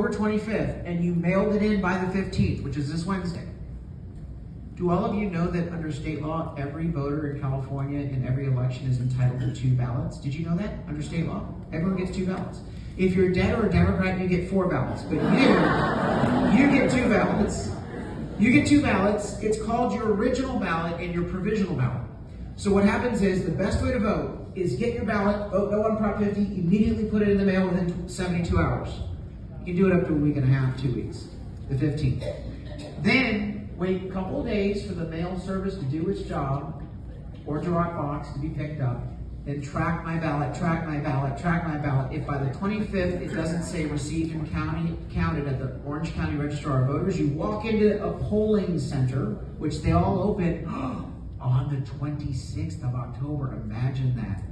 October 25th and you mailed it in by the 15th, which is this Wednesday, do all of you know that under state law, every voter in California in every election is entitled to 2 ballots? Did you know that? Under state law, everyone gets 2 ballots. If you're a Dead or a Democrat, you get 4 ballots. But you get 2 ballots. You get 2 ballots. It's called your original ballot and your provisional ballot. So what happens is the best way to vote is get your ballot, vote no on Prop 50, immediately put it in the mail within 72 hours. You can do it up to a week and a half, 2 weeks, the 15th. Then wait a couple of days for the mail service to do its job, or drop box to be picked up. Then track my ballot, track my ballot, track my ballot. If by the 25th it doesn't say received and counted at the Orange County Registrar of Voters, you walk into a polling center, which they all open on the 26th of October. Imagine that.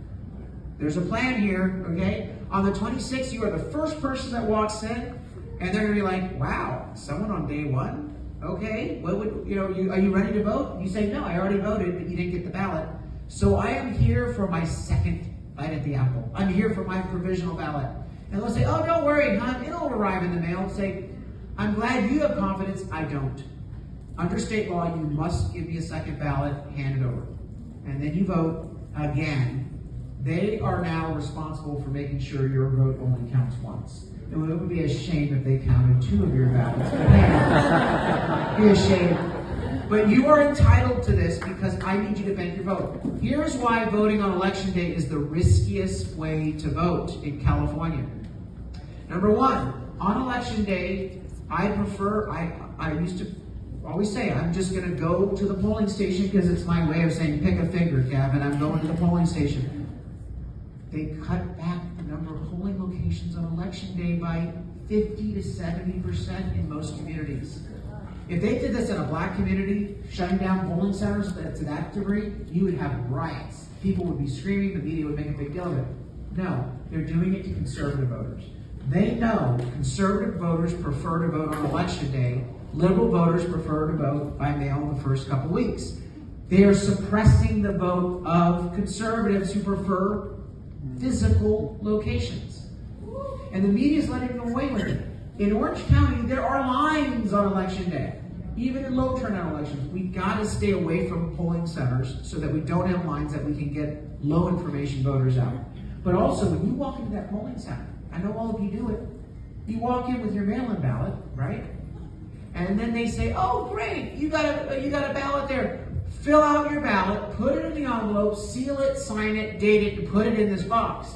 There's a plan here, okay? On the 26th, you are the first person that walks in, and they're gonna be like, wow, someone on day 1? Okay, what would, are you ready to vote? You say, no, I already voted, but you didn't get the ballot. So I am here for my second bite at the apple. I'm here for my provisional ballot. And they'll say, oh, don't worry, hon, it'll arrive in the mail. Say, I'm glad you have confidence, I don't. Under state law, you must give me a second ballot, hand it over. And then you vote again. They are now responsible for making sure your vote only counts once. It would be a shame if they counted 2 of your ballots. It would be a shame. But you are entitled to this because I need you to bank your vote. Here's why voting on election day is the riskiest way to vote in California. Number 1, on election day, I used to always say, I'm just going to go to the polling station because it's my way of saying, pick a finger, Gavin, I'm going to the polling station. They cut back the number of polling locations on election day by 50 to 70% in most communities. If they did this in a black community, shutting down polling centers to that degree, you would have riots. People would be screaming, the media would make a big deal of it. No, they're doing it to conservative voters. They know conservative voters prefer to vote on election day. Liberal voters prefer to vote by mail the first couple weeks. They are suppressing the vote of conservatives who prefer physical locations. And the media's letting them away with it. In Orange County, there are lines on election day. Even in low turnout elections, we gotta stay away from polling centers so that we don't have lines that we can get low information voters out. But also, when you walk into that polling center, I know all of you do it, you walk in with your mail-in ballot, right? And then they say, oh great, you got a ballot there. Fill out your ballot, put it in the envelope, seal it, sign it, date it, and put it in this box.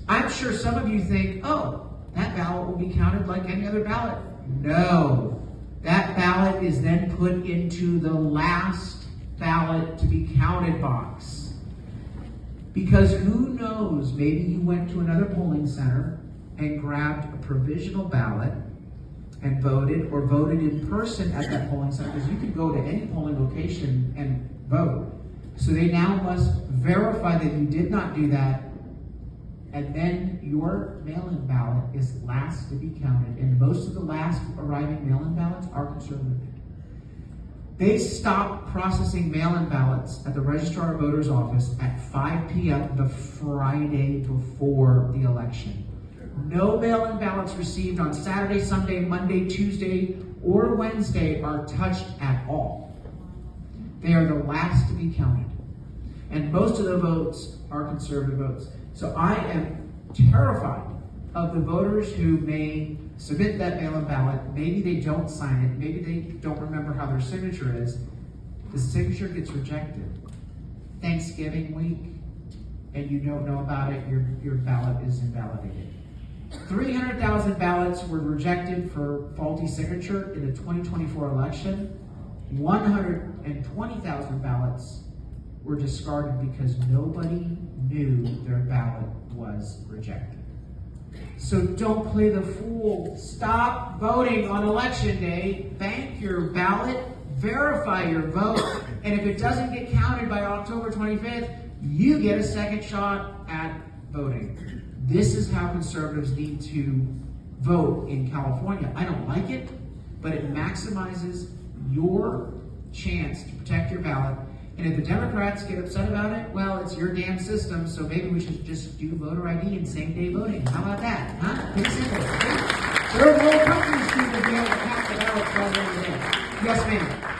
I'm sure some of you think, oh, that ballot will be counted like any other ballot. No. That ballot is then put into the last ballot to be counted box. Because who knows, maybe you went to another polling center and grabbed a provisional ballot and voted, or voted in person at that polling center, because you could go to any polling location and vote. So they now must verify that you did not do that, and then your mail-in ballot is last to be counted, and most of the last arriving mail-in ballots are conservative. They stopped processing mail-in ballots at the Registrar of Voters office at 5 p.m. the Friday before the election. No mail-in ballots received on Saturday, Sunday, Monday, Tuesday, or Wednesday are touched at all. They are the last to be counted. And most of the votes are conservative votes. So I am terrified of the voters who may submit that mail-in ballot. Maybe they don't sign it. Maybe they don't remember how their signature is. The signature gets rejected. Thanksgiving week, and you don't know about it, your ballot is invalidated. 300,000 ballots were rejected for faulty signature in the 2024 election. 120,000 ballots were discarded because nobody knew their ballot was rejected. So don't play the fool. Stop voting on election day. Bank your ballot, verify your vote, and if it doesn't get counted by October 25th, you get a second shot at voting. This is how conservatives need to vote in California. I don't like it, but it maximizes your chance to protect your ballot. And if the Democrats get upset about it, well, it's your damn system, so maybe we should just do voter ID and same-day voting. How about that? Huh? Pretty simple. Third world country. later in the day. Yes, ma'am.